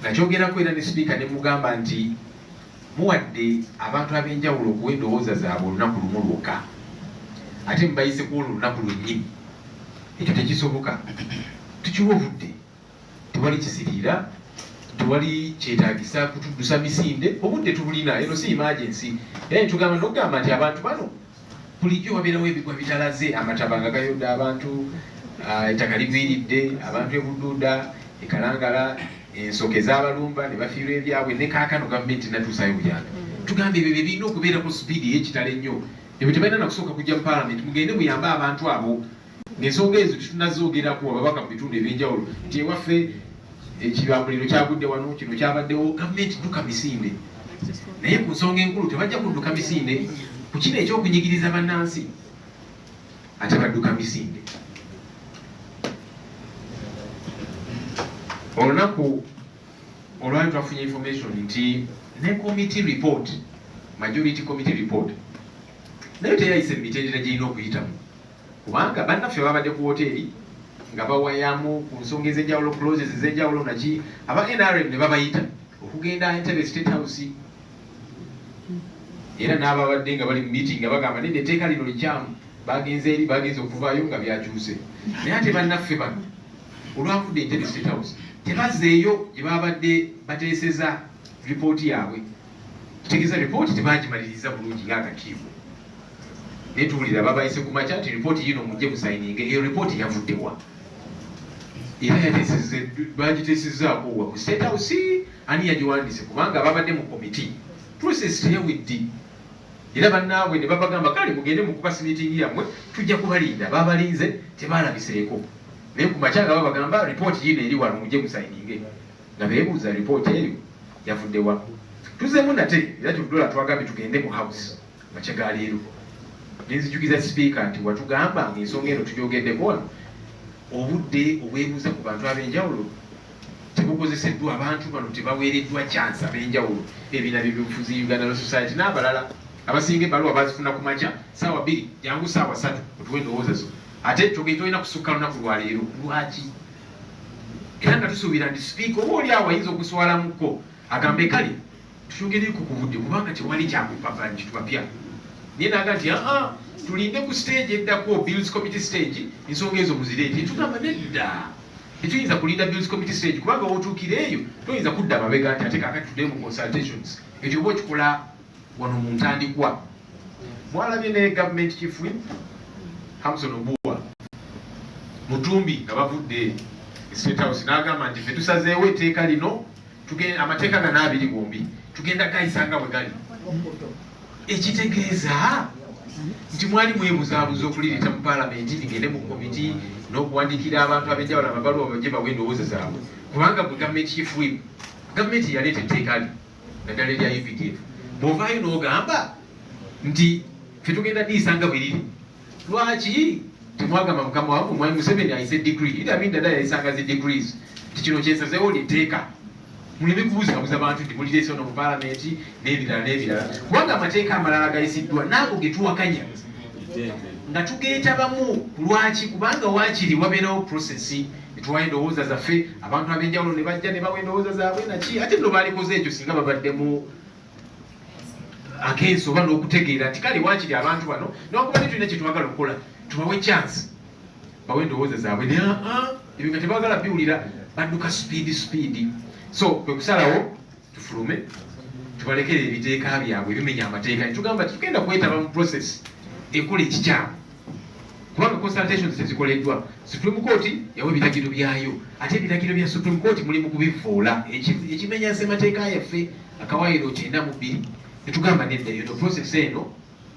nakyogerako era ne sipiika ne mugamba nti muwadde abantu ab'enjawulo okuwa endowooza zaabwe olunaku lumu lwokka ate mubayiseko olwo olunaku lwennyini. Ekyo tekisoboka, tukiwa obudde, tewali kisiriira, tewali kyetaagisa kutuddusa misinde, obudde tubulina, eno si emergency. Era netugamba nokugamba nti abantu bano bulijjo wabeerawo ebigwa bitalaze, amataba nga gayodde abantu, ettaka ligwiridde, abantu ebudduuda, ekalangala, ensoke z'abalumba ne bafiirwa ebyabwe, ne kaakano gavumenti natuusaayo buyambi. Tugambe ebyo birina okubeerako sipiidi ey'ekitalo ennyo. Ebyo tebalina na kusooka kujja mu paalamenti, mugende muyambe abantu abo. Ng'ensonga ezo tetunazoogerako ababaka mu bitundu ebyenjawulo nti ewaffe ekibambuliro kyagudde wano, kino kyabaddewo, gavumenti dduka misinde. Naye ku nsonga enkulu tebajja kudduka misinde, ku kino ekyokunyigiriza bannansi ate badduka misinde. Olunaku olwali twafunye information nti ne committee report, majority committee report, nayo teyayise mu mitendera gy'erina okuyitamu, kubanga bannaffe babadde ku woteeri nga bawayamu ku nsonga ez'enjawulo, clauses ez'enjawulo naki, aba NRM ne babayita okugenda Entebbe State House, era n'ababadde nga bali mu meeting nga bagamba nedda etteeka lino likyamu, bagenze eri bagenze okuvaayo nga byakyuse. Naye ate bannaffe bano olwavudde Entebbe State House tebazzeeyo gye babadde bateeseza ripooti yaabwe. Kitegeeza ripooti tebagimaliriza bulungi ng'akakiiko. Naye tuwulira babayise ku makya nti ripooti yino mujje musayininge. Eyo ripooti yavuddewa era bagiteesezzaako wa ku State House, ani yagiwandiise? Kubanga babadde mu komiti, process teyaweddi. Era bannaabwe ne babagamba kale mugende mu kuba simitingi yammwe, tujja kubalinda. Babalinze tebalabiseeko. Naye ku makya nga babagamba ripooti yino eri wano mujje musayininge, nga beebuuza ripooti eyo yavuddewa. Tuzeemu nate era tudola twagambye tugende mu house makya ga leero. Nenzijjukiza sipiika nti watugamba ng'ensonga eno tugyogeddeko wano, obudde obwebuuza ku bantu ab'enjawulo tebukozeseddwa. Abantu bano tebaweereddwa chance ab'enjawulo, ebibiina by'ebyobufuzi, Uganda Law Society n'abalala abasinga ebbaluwa bazifuna ku makya ssaawa 2 jangu ssaawa 3 otuwe endowooza zo. Ate togenda olina kusukka lunaku lwa leero. Lwaki? Era nga tusuubira nti sipiika oba oli awo ayinza okuswalamuko agambe kale tuyogereko ku budde kubanga tewali kyakupapa nti tubapya. Naye naga nti tulinde ku stage eddako, bills committee stage, ensonga ezo muzireete. Tugamba nedda, tetuyinza kulinda bills committee stage kubanga wootuukira eyo toyinza kudda amabega nti ate kaakati tudde mu consultations. Ekyo oba okikola wano mu ntandikwa. Mwalabye ne government chief whip Hamson Obuwa Mutumbi nga bavudde State House n'agamba nti ffe tusazeewo etteeka lino, amateeka gano abiri gombi tugenda gayisanga bwe gali. Ekitegeeza nti mwali mwebuzaabuza okulireeta mu paalamenti ligende mu komiti n'okuwandiikira abantu ab'enjawulo amabaluwa bajje bawe endowooza zaabwe. Kubanga bwe gavumenti chief whip, gavumenti yaleeta etteeka li naddala erya UPDF, bw'ovaayo n'ogamba nti ffe tugenda diyisanga bwe liri. Lwaki temwagamba mukama wammwe Mwai Museveni ayise degree? Ida minda dada yayisanga zi degrees. Tikino kyensazeewo liteeka. Muleme kubuuzabuza abantu nti mulireese ono mu paalamenti n'ebirala. Kubanga amateeka amalala gayisiddwa naago ge tuwakanya nga tugeetabamu. Lwaki? Kubanga waakiri wabeerawo process etuwayo endowooza zaffe, abantu ab'enjawulo ne bajja ne bawa endowooza zaabwe naki. Ate nno baalikoze ekyo singa babaddemu akensi oba n'okutegeera nti kale waakiri abantu bano newankubadde tulina kye twagala okukola tubawe chance bawe endowooza zaabwe. Naye ebyo nga tebaagala biwulira, badduka speedi. So kwe kusalawo tufulume tubalekere ebiteeka byabwe bimenya amateeka. Netugamba tugenda kwetaba mu process ekola ekikyamu kubanga consultations tezikoleddwa. Supreme Court yawa ebiragiro byayo, ate ebiragiro bya Supreme Court mulimu kubifuula ekimenya ssemateeka yaffe akawaayiro 92. Netugamba nedda yo process eno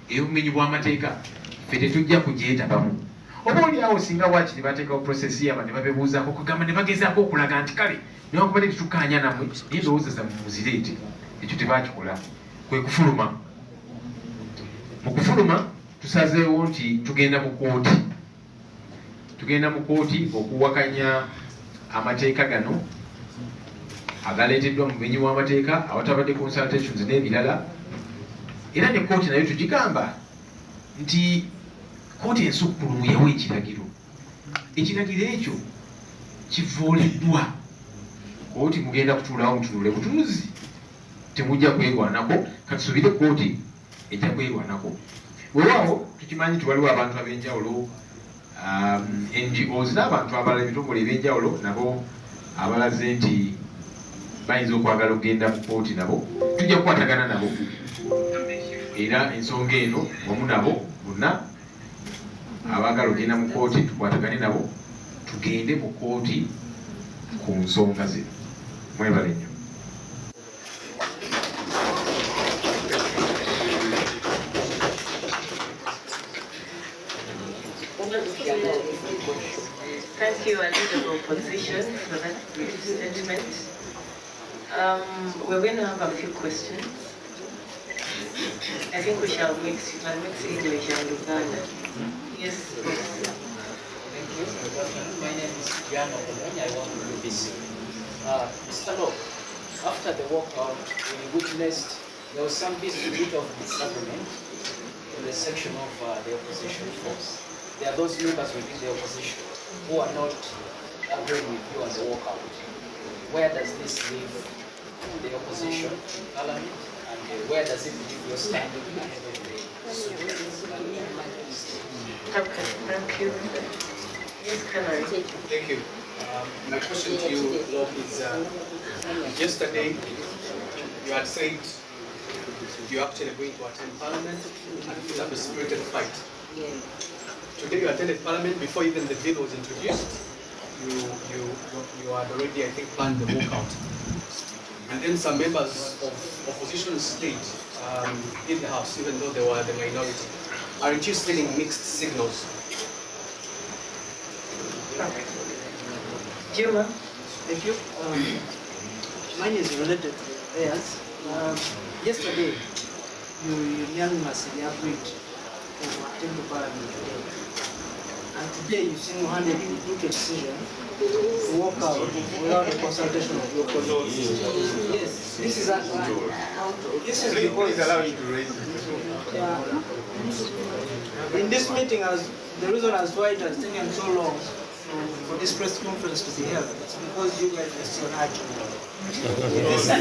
ey'obumenyi bw'amateeka ffe tetujja kugyetabamu. Oba oli awo singa waakiri bateekawo process yaba ne babebuuzaako kugamba ne bagezaako okulaga nti kale newankubadde tetukkaanya nammwe naye endowooza zammwe muzireete. Ekyo tebakikola, kwe kufuluma. Mu kufuluma tusazeewo nti tugenda mu kooti okuwakanya amateeka gano agaleeteddwa mu bumenyi bw'amateeka awatabadde consultations n'ebirala. Era ne kooti nayo tugigamba nti kooti ensukkulumu yawa ekiragiro ekyo kivooleddwa kooti mugenda kutuulawo mutunule butunuzi temujja kwerwanako katusubire kooti ejja kwerwanako. Weewaawo tukimanyi nti waliwo abantu ab'enjawulo NGOs n'abantu abalala ebitongole eb'enjawulo nabo abalaze nti bayinza okwagala okugenda mu kooti nabo tujja kukwatagana nabo era ensonga eno omu nabo bonna abaagala okugenda mu kooti tukwatagane nabo tugende mu kooti ku nsonga zino. Mwebale nnyo. Thank you, Leader of Opposition, for that brief statement. We're going to have a few questions. I think we shall mix English and Uganda. Yes, please. Thank you. My name is Jan Okomonyi. I work with BBC. Mr. Law, after the walkout, we witnessed there was some bit of disagreement in the section of the opposition force. There are those members within the opposition who are not agreeing with you on the walkout. Where does this leave the opposition parliament, and where does it leave your standing ahead of the citizens? Okay, thank you. Yes, Canary. Thank you. My question to you, Lord, is yesterday you had said you actually going to attend Parliament and put up a spirited fight. Today you attended Parliament before even the bill was introduced. You had already, I think, planned the walkout. And then some members of opposition stayed in the House, even though they were the minority. Aren't you sending mixed signals? Juma. Thank you. Mine is related to theirs. Yesterday, you unanimously agreed to attend the Parliament today. And today you single-handedly took a decision to walk out without a consultation of your colleagues. Yes, this is because allow you to raise it. in this meeting, as the reason as why it has taken so long for this press conference to be held, it's because you guys are still arguing. This is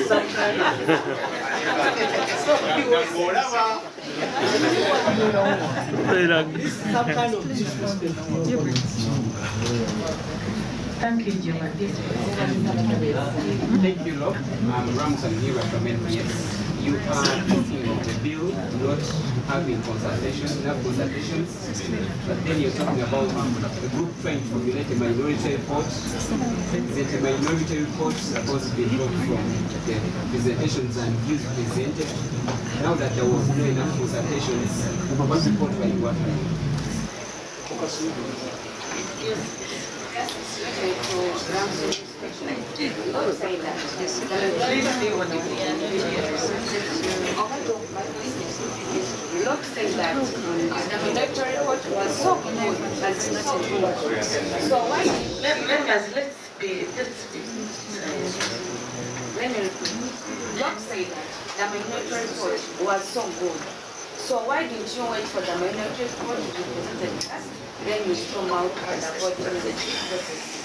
some kind of disrespect. Thank you, Juma. Thank you, Rob. I'm Ramson here from Incase. You are talking of the bill not having consultations, but then you're talking about the group trying to formulate a minority report. That a minority report supposed to be brought from the presentations and views presented. Now that there was no enough consultations, what report were you working on? Lord said that the minority report was so good and it's not a good. So why Let's be Lord said that the minority report was so good. So why didn't you wait for the minority report to be presented first, then you storm out and avoid the process?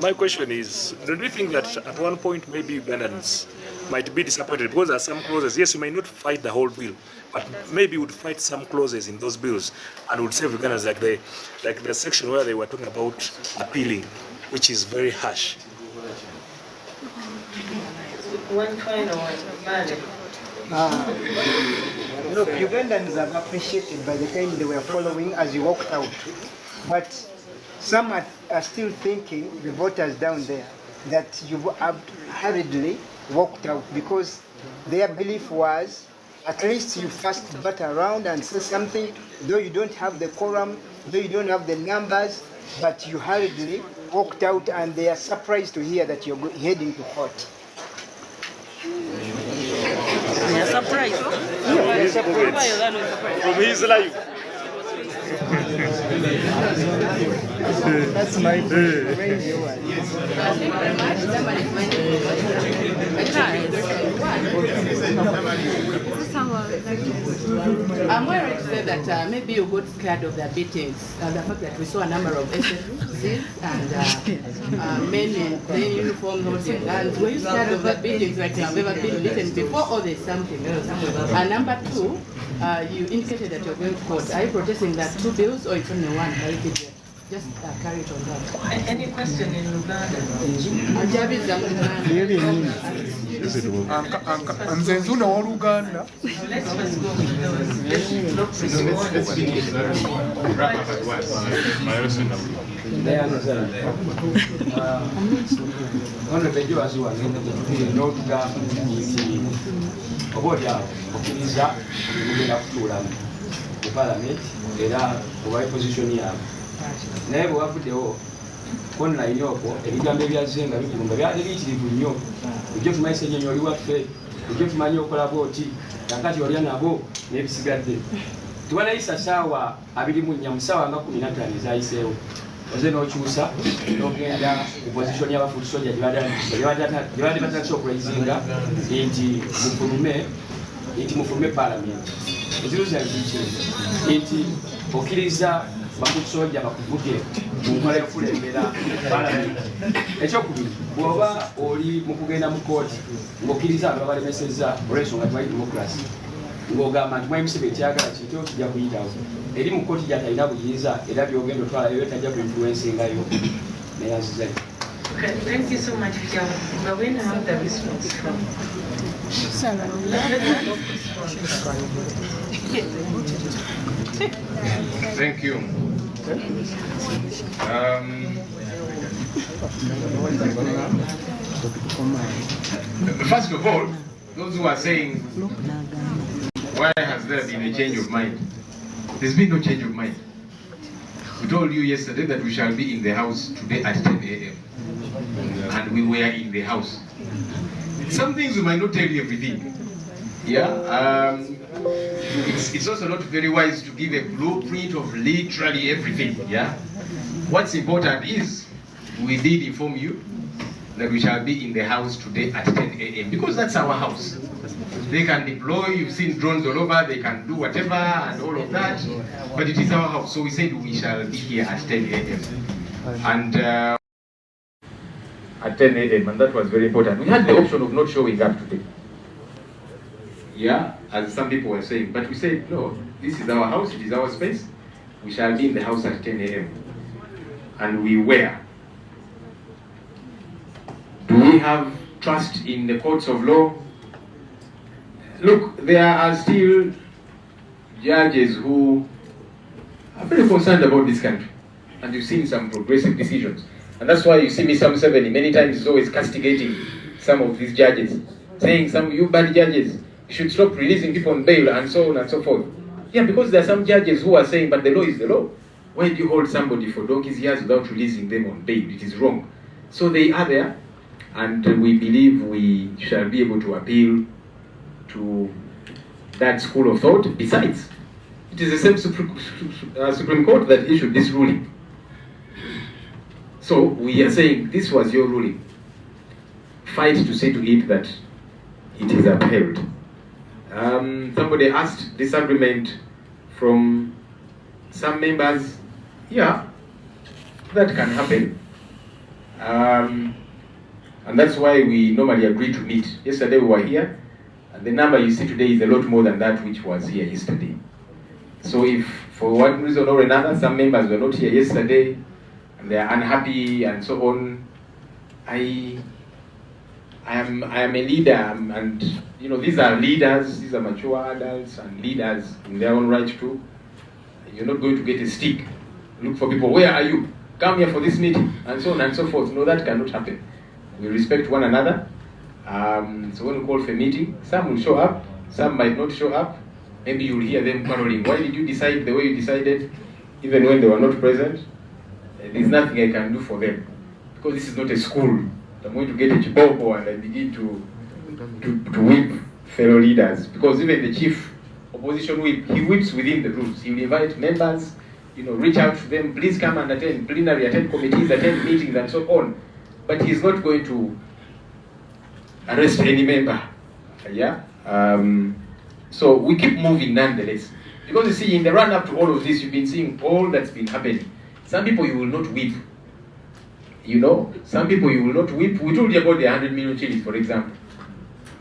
My question is, don't you think that at one point maybe Ugandans might be disappointed because there are some clauses? Yes, you may not fight the whole bill, but maybe you would fight some clauses in those bills and would save Ugandans, like the section where they were talking about appealing, which is very harsh. one final one. Look, Ugandans have appreciated by the time they were following as you walked out. But some are still thinking, the voters down there, that you have hurriedly walked out because their belief was at least you first bat around and say something, though you don't have the quorum, though you don't have the numbers, but you hurriedly walked out and they are surprised to hear that you're heading to court. They are surprised. From his life. That's my crazy one. I'm worried to say that maybe you got scared of the beatings and the fact that we saw a number of SFs boxes and men in plain uniforms holding guns. Were you scared of the buildings like you have ever been written before, or there's something else? And number two, you indicated that you're going to court. Are you protesting that 2 bills or it's only one? Just carry it on that. Any question in Uganda? Nze nzuna w'Oluganda. Let's first go with those. Let's look for the Ono bejoazi wagenda n'otugamba nti oboolyawo okkiriza okugenda kutuula mu palamenti era obaye pozisoni yaabwe. Naye bwe wavuddewo online okwo ebigambo ebyazze nga bikulu nga byali biyitirivu nnyo. Ojja tumanyi Ssenyonyi oli waffe, ojja tumanyi okola bw'oti, kakati olya nabo n'ebisigadde. Tewanayisa ssaawa 24 mu ssaawa nga 15 ezayiseewo. Oze n'okyusa n'ogenda ku pozisoni y'abafuuti soja gye badde batandise okuraizinga nti mufulume palamenti. Ekiruusa nti okkiriza bafuuti soja bakuvuge mu nkola y'okulembera palamenti. Ekyokubiri, bw'oba oli mu kugenda mu kooti ng'okkiriza abantu babalemesezza olw'ensonga tewali demokurasi, ng'ogamba nti Mwami Museveni kyagala kintu kijja kuyitawo eri mu kkooti gy'atalina buyinza era by'ogenda otwalayo tajja kuinfluensingayo neyanzizayo. Okay, thank you so much, Vijay. But when have the response from? Thank you. First of all, those who are saying, why has there been a change of mind? There's been no change of mind. We told you yesterday that we shall be in the house today at 10 a.m. And we were in the house. Some things we might not tell you everything. Yeah. It's also not very wise to give a blueprint of literally everything. Yeah. What's important is we did inform you that we shall be in the house today at 10 a.m. because that's our house. They can deploy, you've seen drones all over, they can do whatever and all of that, but it is our house. So we said we shall be here at 10 a.m. And at 10 a.m. and that was very important. We had the option of not showing up today. Yeah, as some people were saying, but we said, no, this is our house, it is our space. We shall be in the house at 10 a.m. And we were. Do we have trust in the courts of law? Look, there are still judges who are very concerned about this country. And you've seen some progressive decisions. And that's why you see Mr. Museveni many times is always castigating some of these judges, saying some you bad judges should stop releasing people on bail and so on and so forth. Yeah, because there are some judges who are saying, but the law is the law. Why do you hold somebody for donkey's years without releasing them on bail? It is wrong. So they are there, and we believe we shall be able to appeal to that school of thought. Besides, it is the same Supreme Court that issued this ruling. So we are saying, this was your ruling. Fight to see to it that it is upheld. Somebody asked disagreement from some members. Yeah, that can happen. And that's why we normally agree to meet. Yesterday we were here, and the number you see today is a lot more than that which was here yesterday. So if for one reason or another some members were not here yesterday, and they are unhappy and so on, I am a leader, and you know, these are leaders, these are mature adults and leaders in their own right too. You're not going to get a stick. Look for people, where are you? Come here for this meeting, and so on and so forth. No, that cannot happen. We respect one another. So when we call for a meeting, some will show up, some might not show up. Maybe you'll hear them quarreling. Why did you decide the way you decided, even when they were not present? There's nothing I can do for them, because this is not a school. I'm going to get a chiboko and I begin to whip fellow leaders, because even the chief opposition whip, he whips within the rules. He will invite members, you know, reach out to them, please come and attend plenary, attend committees, attend meetings and so on. But he's not going to arrest any member. Yeah? So we keep moving nonetheless. Because you see, in the run-up to all of this, you've been seeing all that's been happening. Some people you will not whip, You know, some people you will not whip. We told you about the 100 million shillings, for example.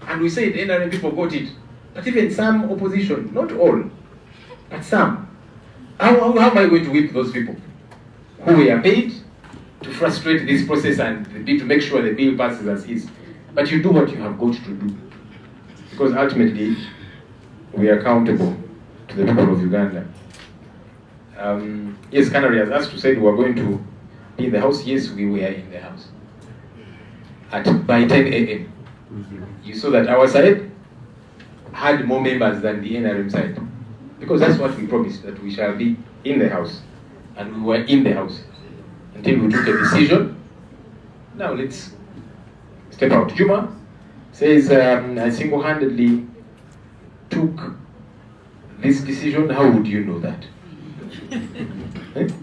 And we said NRM people got it. But even some opposition, not all, but some. How am I going to whip those people who were paid to frustrate this process and to make sure the bill passes as is? But you do what you have got to do. Because ultimately, we are accountable to the people of Uganda. Yes, Canary has asked to say we are going to be in the house. Yes, we were in the house. By 10 a.m. You saw that our side had more members than the NRM side. Because that's what we promised, that we shall be in the house. And we were in the house until we took a decision. Now let's step out. Juma says, I single-handedly took this decision. How would you know that?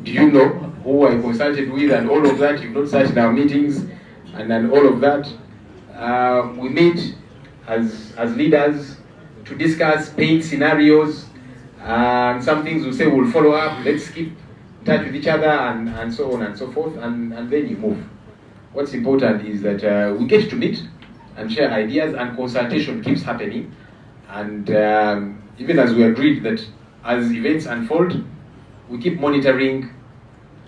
Do you know who I consulted with and all of that? You've not sat in our meetings and then all of that. We meet as leaders to discuss, paint scenarios, and some things we say we'll follow up. Let's keep in touch with each other and so on and so forth, and then you move. What's important is that we get to meet and share ideas, and consultation keeps happening. And even as we agreed that as events unfold, we keep monitoring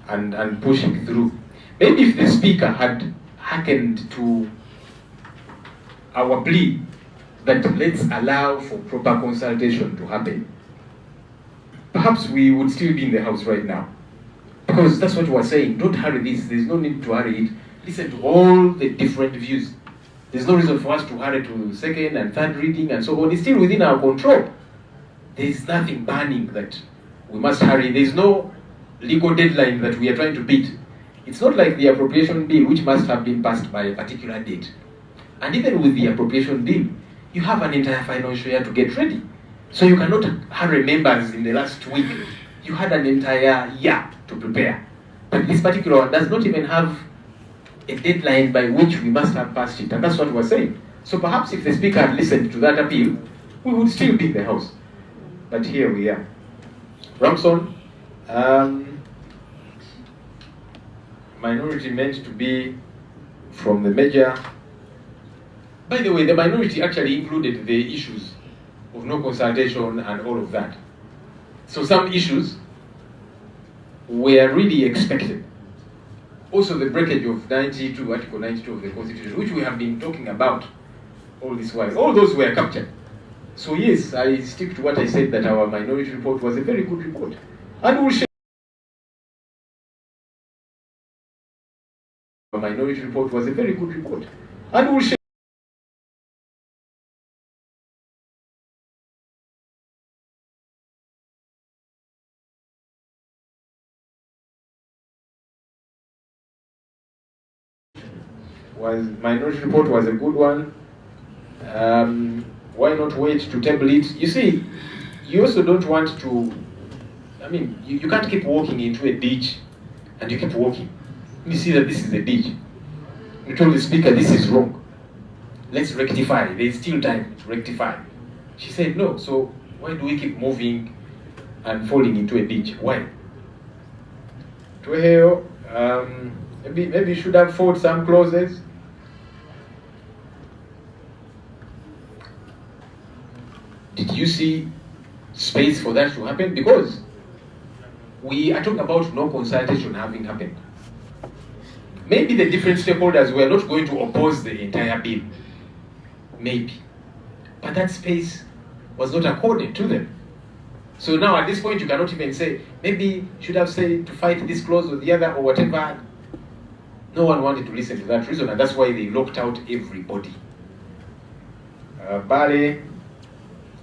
and pushing through. Maybe if the speaker had hearkened to our plea that let's allow for proper consultation to happen, perhaps we would still be in the house right now. Because that's what we're saying. Don't hurry this. There's no need to hurry it. Listen to all the different views. There's no reason for us to hurry to second and third reading and so on. It's still within our control. There's nothing burning that we must hurry. There's no legal deadline that we are trying to beat. It's not like the appropriation bill, which must have been passed by a particular date. And even with the appropriation bill, you have an entire financial year to get ready. So you cannot hurry members in the last week. You had an entire year to prepare. But this particular one does not even have a deadline by which we must have passed it. And that's what we're saying. So perhaps if the speaker had listened to that appeal, we would still be in the house. But here we are. Ramson, minority meant to be from the major. By the way, the minority actually included the issues of no consultation and all of that. So some issues were really expected. Also the breakage of Article 92 of the Constitution, which we have been talking about all this while. All those were captured. So yes, I stick to what I said, that our minority report was a very good report. And we'll share. Our minority report was a very good report. And we'll share. Minority report was a good one. Why not wait to table it? You see, you also don't want to, I mean, you can't keep walking into a ditch and you keep walking. You see that this is a ditch. You told the speaker, this is wrong. Let's rectify. There's still time to rectify. She said no, so why do we keep moving and falling into a ditch? Why? Maybe you should have fought some clauses. Did you see space for that to happen? Because we are talking about no consultation having happened. Maybe the different stakeholders were not going to oppose the entire bill. Maybe. But that space was not accorded to them. So now at this point you cannot even say, maybe you should have said to fight this clause or the other or whatever. No one wanted to listen to that reason, and that's why they locked out everybody.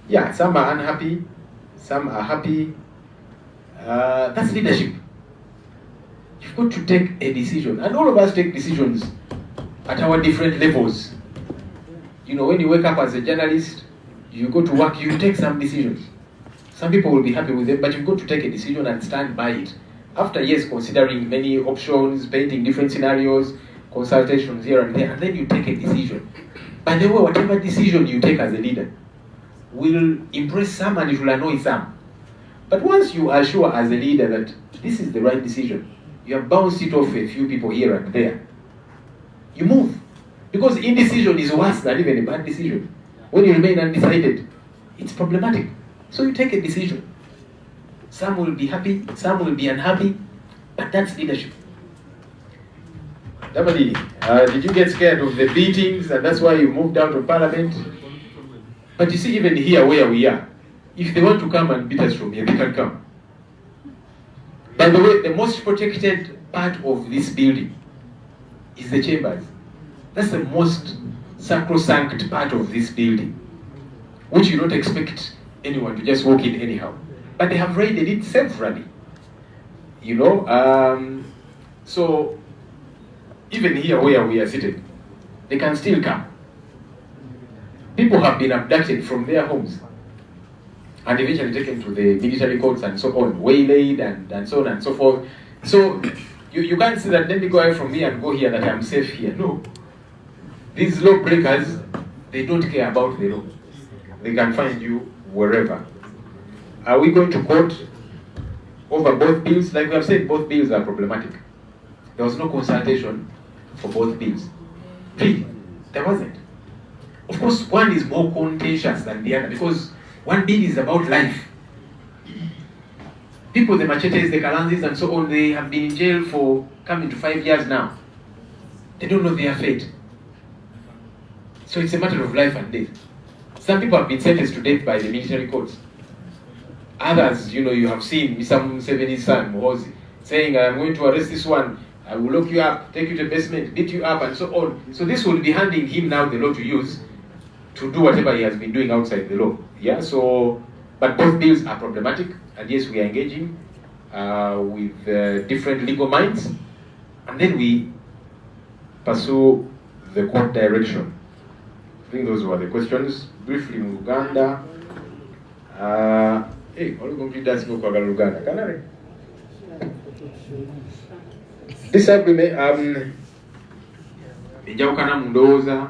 Yeah, some are unhappy, some are happy. That's leadership. You've got to take a decision, and all of us take decisions at our different levels. You know, when you wake up as a journalist, you go to work, you take some decisions. Some people will be happy with them, but you've got to take a decision and stand by it. After years considering many options, painting different scenarios, consultations here and there, and then you take a decision. By the way, whatever decision you take as a leader will impress some and it will annoy some. But once you are sure as a leader that this is the right decision, you have bounced it off a few people here and there. You move. Because indecision is worse than even a bad decision. When you remain undecided, it's problematic. So you take a decision. Some will be happy, some will be unhappy, but that's leadership. Dabadini, did you get scared of the beatings and that's why you moved out of parliament? But you see, even here where we are, if they want to come and beat us from here, they can come. By the way, the most protected part of this building is the chambers. That's the most sacrosanct part of this building, which you don't expect anyone to just walk in anyhow. But they have raided it severally. You know, so even here where we are seated, they can still come. People have been abducted from their homes and eventually taken to the military courts and so on, waylaid and so on and so forth. So you can't say that let me go away from here and go here that I'm safe here. No. These law breakers, they don't care about the law. They can find you wherever. Are we going to court over both bills? Like we have said, both bills are problematic. There was no consultation for both bills. Really, there wasn't. Of course, one is more contentious than the other because one bill is about life. People, the Machetes, the Kalanzis, and so on, they have been in jail for coming to 5 years now. They don't know their fate. So it's a matter of life and death. Some people have been sentenced to death by the military courts. Others, you know, you have seen Mr. Museveni's son, Muhoozi, saying, I'm going to arrest this one, I will lock you up, take you to the basement, beat you up, and so on. So this will be handing him now the law to use to do whatever he has been doing outside the law. Yeah, so, but both bills are problematic, and yes, we are engaging with different legal minds, and then we pursue the court direction. I think those were the questions. Briefly, in Uganda. Hey, all complete that's no Uganda. Can I? Disagreement. Enjawukana mu ndowooza,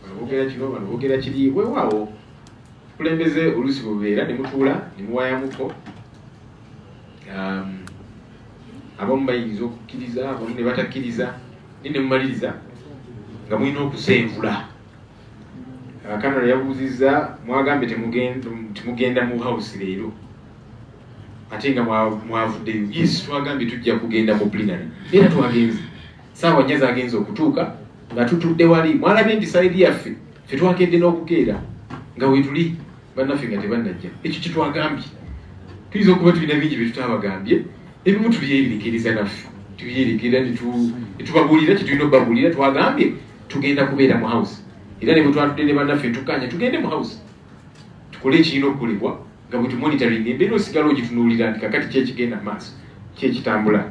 banogera kino, banogera kiri, weewaawo kulembeze oluusi bubeera ne mutuula ne muwaayamuko. Abamu bayinza okukkiriza, abamu ne batakkiriza, ne mumaliriza nga mulina okusenvula. Kanala yabuuzizza mwagambye temugenda mu house leero ate nga mwavuddeyo. Yes, twagambye tujja kugenda mu plenary era twagenze saawa nnya zaagenze okutuuka nga tutudde wali mwalabye nti sayidi yaffe ffe twakedde n'okukeera nga weetuli bannaffe nga tebannajja. Ekyo kyetwagambye tuyinza okuba tulina bingi bye tutaabagambye, ebimu tubyerekeriza naffe tubyerekera ne tubabuulira kyetulina okubabuulira. Twagambye tugenda kubeera mu house era ne bwe twatudde ne bannaffe tukanya tugende mu house tukole ekirina okukolebwa nga bwe tumonitoring embeera osigala ogitunuulira nti kakati kyekigenda mu maaso kyekitambula.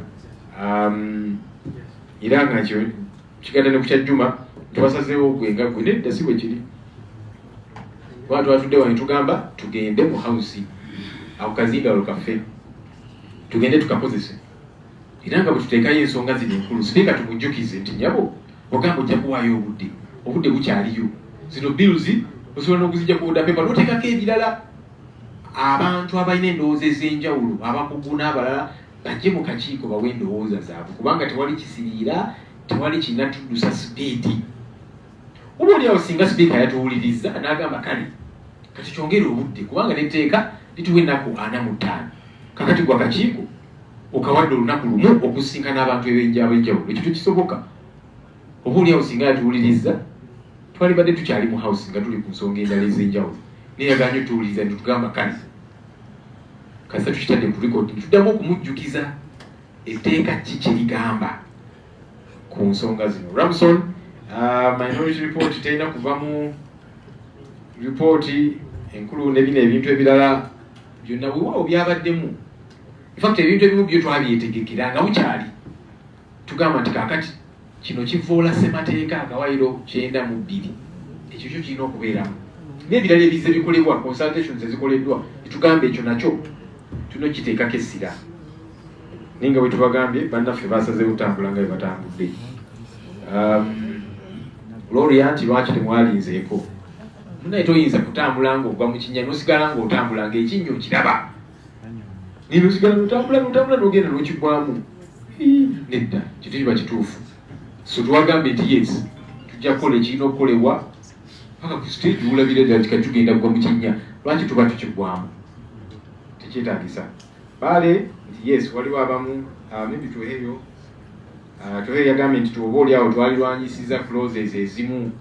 Era nga kyo kigenda ne ku kyajjuma twasazeewo gwe nga gwe nedda si bwe kiri. Kuba twatudde wano tugamba tugende mu house ako kazindaalo kaffe tugende tukakozese era nga bwe tuteekayo ensonga zino enkulu sipeeka tumujjukize nti nyabo ogamba ojja kuwaayo obudde bukyaliyo. Zino bills osobola n'okuzijja ku order paper n'oteekako ebirala. Abantu abalina endowooza ez'enjawulo abakugu n'abalala bajje mu kakiiko bawe endowooza zaabwe kubanga tewali kisiriira, tewali kinatuddusa sipiidi. Oba oliawo singa sipiika yatuwuliriza n'agamba kale kati kyongere obudde kubanga netteeka lituwa ennaku 45 kakati gwa kakiiko okawadde olunaku lumu okusinkana abantu ab'enjawulo. Ekyo tekisoboka. Oba oliawo singa yatuwuliriza twalibadde tukyali mu house nga tuli ku nsonga endala ez'enjawulo neyaganye otuwuliriza ne tugamba kale kasita tukitadde ku record tuddamu okumujjukiza etteeka ki kye ligamba ku nsonga zino. Ramson, minority report terina kuva mu ripooti enkulu ne bino ebintu ebirala byonna weewaawo byabaddemu. Infact ebintu ebimu byo twabyetegekera nga bukyali tugamba nti kaakati kino kivoola ssemateeka akawairo 92. Ekyo kyo kirina okubeeramu n'ebirala ebize bikolebwa consultations ezikoleddwa tugambe ekyo nakyo tulina kiteekako essira. Naye nga bwe tubagambye bannaffe basaze butambula nga bwe batambudde. Gloria nti lwaki temwalinzeeko? Munaye toyinza kutambula ng'ogwa mu kinnya n'osigala ng'otambula ng'ekinnya okiraba. Nino osigala n'otambula n'ogenda n'okigwamu. nedda kitu kiba kituufu. So tuwagambye nti yes tujja kukola ekirina okukolebwa paka ku stage wulabire ddala kika tugenda kugwa mu kinnya lwaki tuba tukigwamu tekyetaagisa baale nti yes waliwo abamu maybe tuheeyo tuheeyo yagambye nti tuoba oli awo twalirwanyisiza clauses ezimu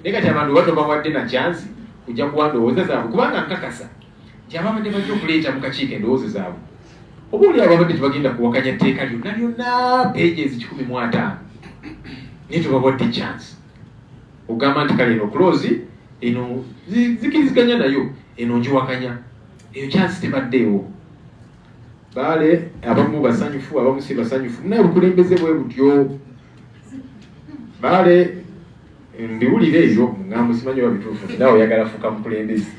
naye kati abantu batobawadde na chance kujja kuwa ndowooza zaabwe kubanga nkakasa nti ababadde bajja okuleeta mu kakiiko endowooza zaabwe oba oli abo babadde tebagenda kuwakanya tteeka lyonna lyonna pages 15 naye tubawadde chance ogamba nti kale eno close eno zikiriziganya nayo eno njiwakanya eyo chance tebaddeewo baale abamu basanyufu abamu si basanyufu naye obukulembeze bwe butyo baale ndiwulire ebyo ngambo simanyi oba bituufu nawe oyagala fuuka mukulembeze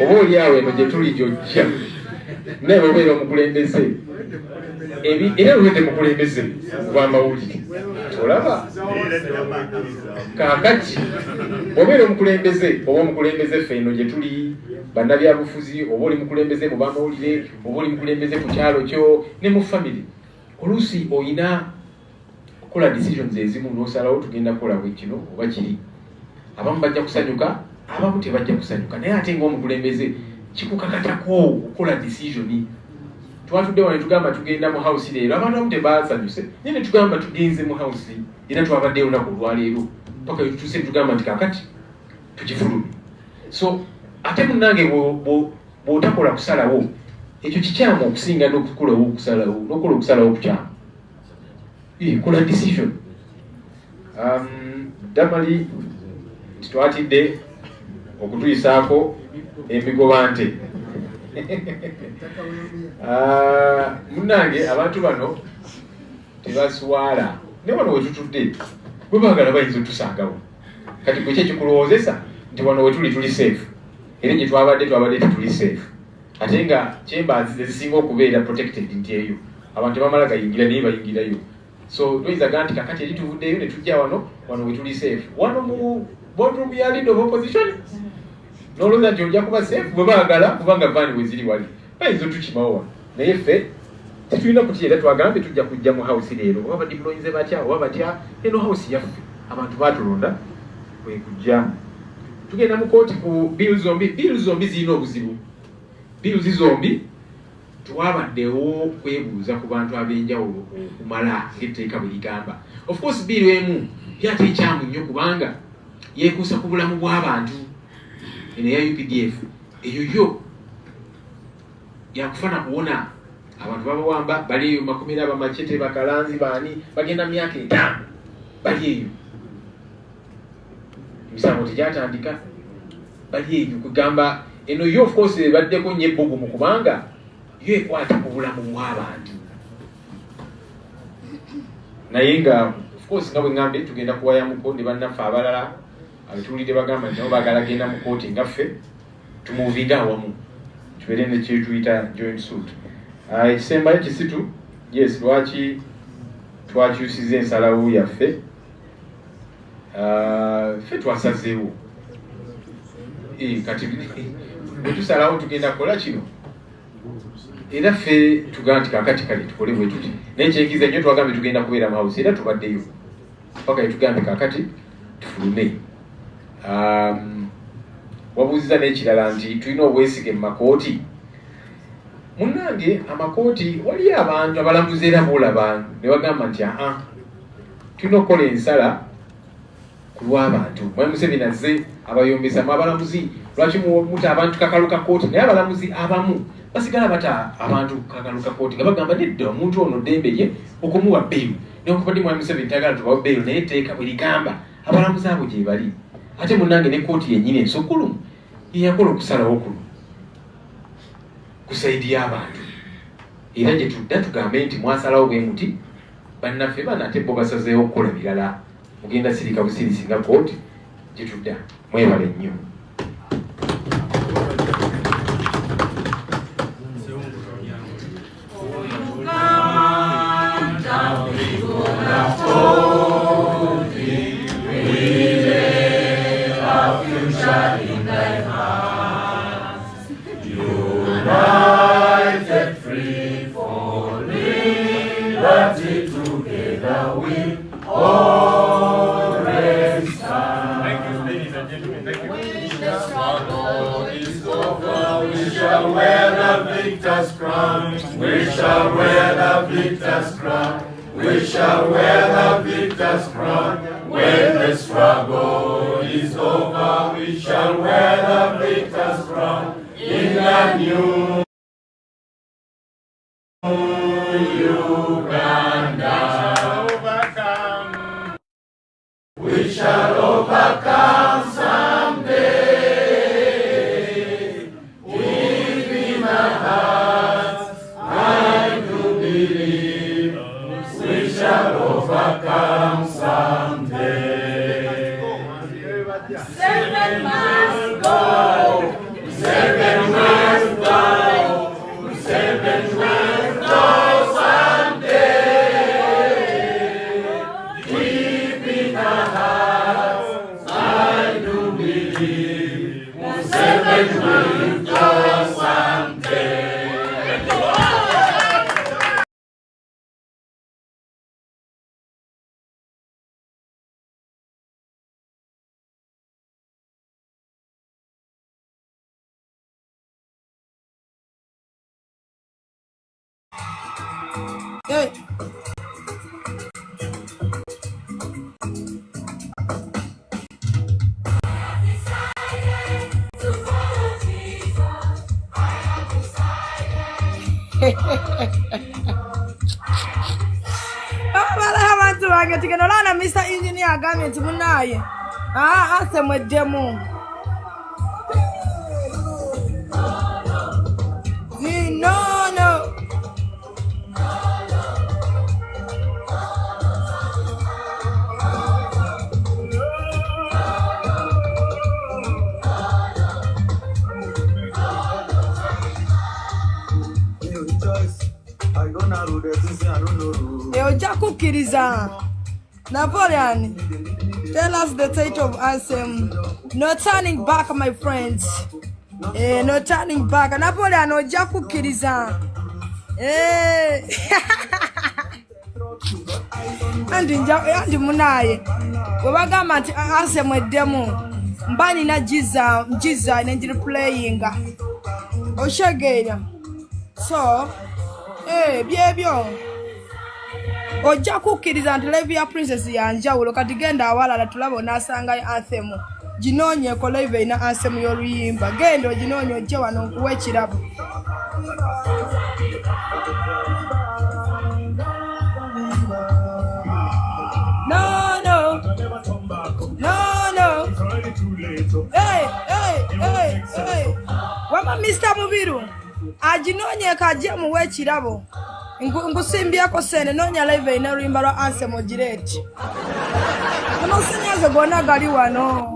oba oli awo eno gye tuli gyojja naye obeera omukulembeze era olwete mukulembeze gw'amawulire olaba kaakati obeera omukulembeze oba omukulembeze ffe eno gye tuli bannabyabufuzi oba oli mukulembeze mu bamawulire oba oli mukulembeze ku kyalo kyo ne mu famire oluusi oyina kukola decisions ezimu n'osalawo tugenda kukola bwe kino oba kiri abamu bajja kusanyuka abamu tebajja kusanyuka naye ate ng'omukulembeze kikukakatako okukola decision twatudde wano tugamba tugenda mu house leero abantu abamu tebasanyuse naye ne tugamba tugenze mu house era twabadde olunaku olwaleero paka tutuuse tugamba nti kakati tukifulume so ate munnange bw'otakola kusalawo ekyo kikyamu okusinga n'okukola okusalawo kukyamu kola decision damali titwatidde okutuyisaako emigobante munnange abantu bano tebaswala ne wano wetutudde bwe baagala bayinza otusangawo kati gwe kyekikulowoozesa nti wano wetuli tuli safe era gye twabadde tetuli safe ate nga chambers ezisinga okubeera protected nti eyo abantu tebamala gayingira naye bayingirayo so toyinza gaa nti kakati eri tuvuddeyo ne tujja wano wetuli safe wano mu boardroom ya leader of opposition n'olowooza nti ojja kuba safe bwe baagala kubanga vaani we ziri wali bayinza otukimawo wano naye ffe tetulina kutya era twagambye tujja kujja mu house leero oba badipulonyize batya oba batya eno house yaffe abantu baatulonda kwekujja tugenda mu kooti ku bills zombi zirina obuzibu bills zombi twabaddewo kwebuuza ku bantu ab'enjawulo okumala ng'etteeka bwe ligamba of course bill emu yate ekyamu nnyo kubanga yeekuusa ku bulamu bw'abantu eno eya UPDF eyo yo yakufana kuwona abantu babawamba bali eyo makumira bamachete bakalanzi baani bagenda myaka 5 bali eyo emisango tegyatandika bali eyo kugamba eno yo of course ebaddeko nnyo ebbugumu kubanga yo ekwata ku bulamu bw'abantu naye nga of course nga bwe ngambe tugenda kuwayamuko ne bannaffe abalala abatuulidde bagamba nti nabo baagala genda mu kooti ngaffe tumuvinga awamu tubeere ne kyetuyita joint suit ekisembayo kisitu yes lwaki twakyusiza ensalawo yaffe ffe twasazeewo kati bwe tusalawo tugenda kukola kino era ffe tugamba nti kakati kale tukole bwe tuti naye kyenkiza nnyo twagambye tugenda kubeera mu house era tubaddeyo paka tugambe kakati tufulume wabuuziza n'ekirala nti tulina obwesige mu makooti munnange amakooti waliyo abantu abalamuzi era boolaba ne bagamba nti tulina okukola ensala ku lw'abantu mwami Museveni azze abayombesamu abalamuzi lwaki muta abantu kakaluka kooti naye abalamuzi abamu basigala bata abantu kakaluka kooti nga bagamba nedda omuntu ono ddembe lye okumuwa bbeeru newankubadde mwami Museveni tayagala tubawa bbeeru naye etteeka bwe ligamba abalamuzi abo gye bali ate munnange ne kooti yennyini ensukulumu yeyakola okusalawo kuno ku saidi y'abantu era gye tudda tugambe nti mwasalawo bwe muti bannaffe bano ate bo basazeewo okukola birala mugenda sirika busirisi nga kooti gye tudda mwebale nnyo United, free for victor's crown. We shall wear the victor's crown. We shall wear the victor's crown. When the struggle is over, we shall wear the victor's crown. In the new Uganda, we shall overcome someday. Deep in our hearts, I do believe we shall overcome someday. 7 must go. 7 must go. 7 must go someday. Deep in our hearts, I do believe 7 will go someday. Hey. Abantu bange tigenolana Mr. Engineer agamye nti munaye asemweddemu no. Ojja kukkiriza Napoleon, tell us the title of anthem. No turning back, my friends. No turning back. Napoleon ojja kukkiriza. Andi munaye webagamba nti anthem eddemu mba nina jiza nenjiri playing oshegeera so byebyo ojja kukkiriza nti live ya princess yanjawulo kati genda awalala tulaba onaasangayo anthem ginoonyeeko live erina anthem y'oluyimba genda oginoonye ojje wano nkuwa ekirabo no. Hey. Wama Mr. Mubiru aginoonyeeko ajje muwe ekirabo ngusimbyako sene noonya live erina oluyimba lwa anthem ogireti amasanyaze gonna gali wano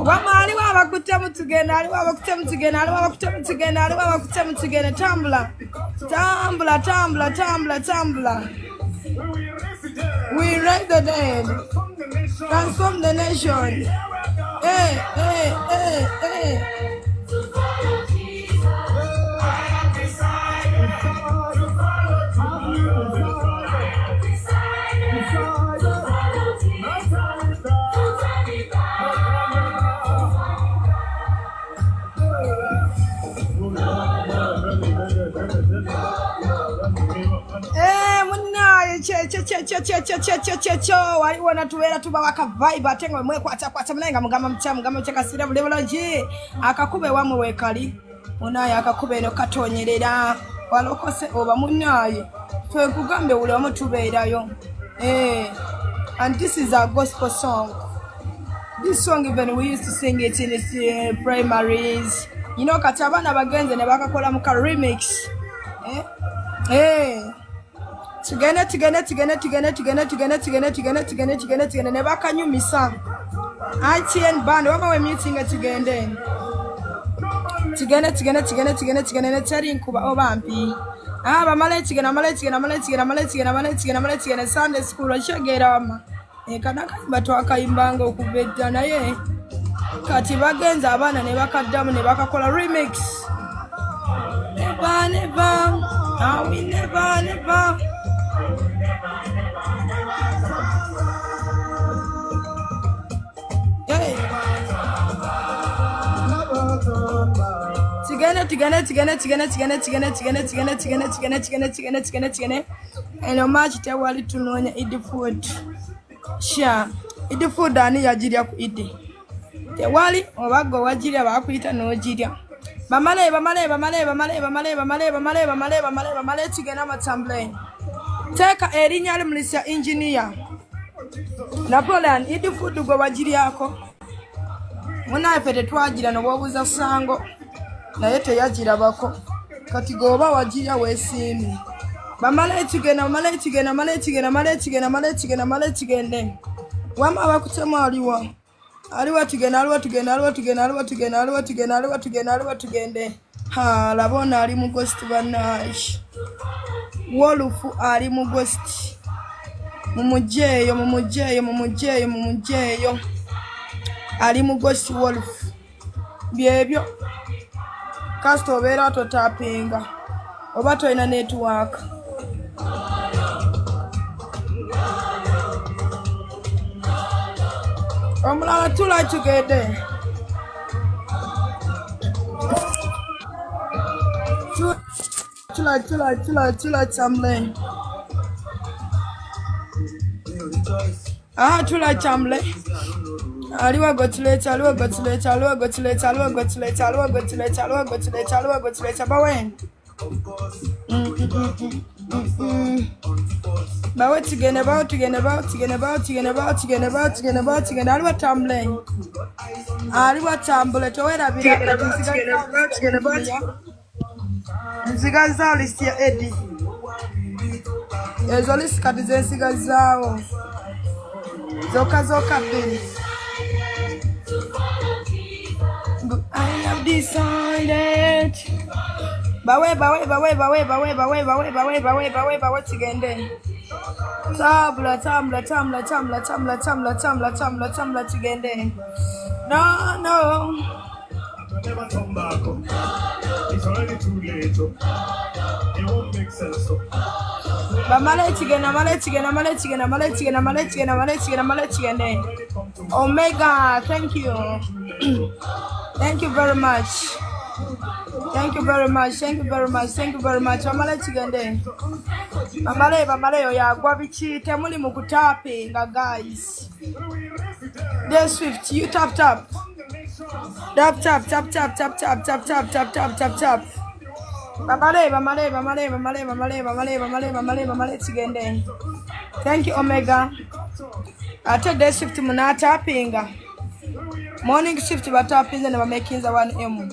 Wamaliwa abakutemu tugenda aliwa abakutemu tugenda tambula we raise the dead transform the nation hey waliwo natubeera tuba waka vibe ate nga mwekwatakwata munaye nga mugamba mukakasira bulebulungi akakube wamwe weekali munaye akakube eno katonyerera walokose oba munaye fe nkugambe buli wamu tubeerayo and this is our gospel song. This song even we used to sing it in the primaries. You know kati abaana bagenze ne bakakola muka remix tugende ne bakanyumisa ITN band wama we meeting tugende ne teri nkuba obampi bamala ekigenda Sunday school okyegera wama kana kayimba twakayimbanga okuva edda naye kati bagenze abaana ne bakaddamu ne bakakola remix never, never. I will never, never. Hey. And much tewali tunonya idi food. Sha, idi food ani yajiria ku idi. Tewali obago wajiria bakuita no jiria. Bamale tigena matamble. Teka erinya limlisia engineer. Napoleon idi food go wajiria yako. Muna efete twagira no bobuza sango. Na yete yagira bako. Kati goba wajiria wesimi. Bamale tigena. Wama bakutema aliwa tugende. Ha labona ali mu ghost banash. Wolufu ali mu ghost. Mumujeyo. Ali mu ghost wolf. Byebyo. Kasto bera to tapinga. Obato ina network. Omulala tula together. Tula chamle. Tula chamle. Aliwa gotuleta. Bawen. Bawe tigene about. Aliwa tamle. Aliwa tambule towera bila. Nsigaza list ya Eddie. Ezo list kati zensigazaawo. Zoka pin. I have decided. Bawe tigende. Tabla tigende. No. Never come back. It's already too late. It won't make sense. Male tigene. Omega, thank you. Thank you very much. Male tigende. Male ya gwabichi temuli mukutapinga guys. Day Swift, you tap. Tap. Male tigende. Thank you Omega. After day shift munata pinga. Morning shift batapinga na making 1M.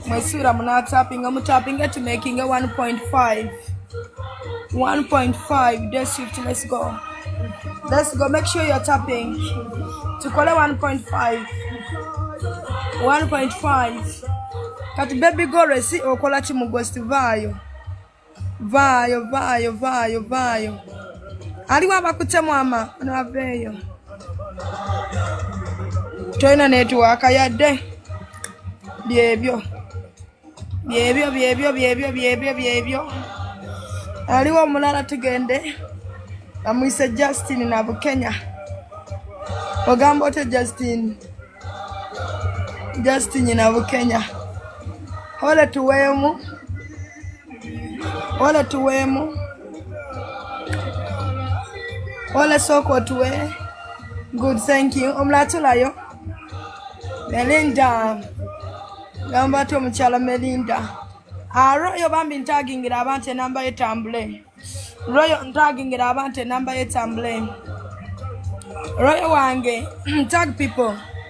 Mwesura munata pinga mutapinga to making a 1.5. 1.5 day shift. Let's go. Make sure you're tapping to call 1.5. 1.5. Kati baby go resi okola chi mu ghost vayo. Aliwa bakutemu ama naveyo. Toina network yadde. Byebyo. Aliwa mulala tugende. Amwise Justin na Bukenya. Ogambo te Justin na Bukenya. Wale tuwemu. Wale soko tuwe. Good, thank you. Omlatulayo. Melinda. Gamba to mchala Melinda. Royo bambi ntagingira abante namba etambule. Royo ntagingira abante namba etambule. Royo wange tag people.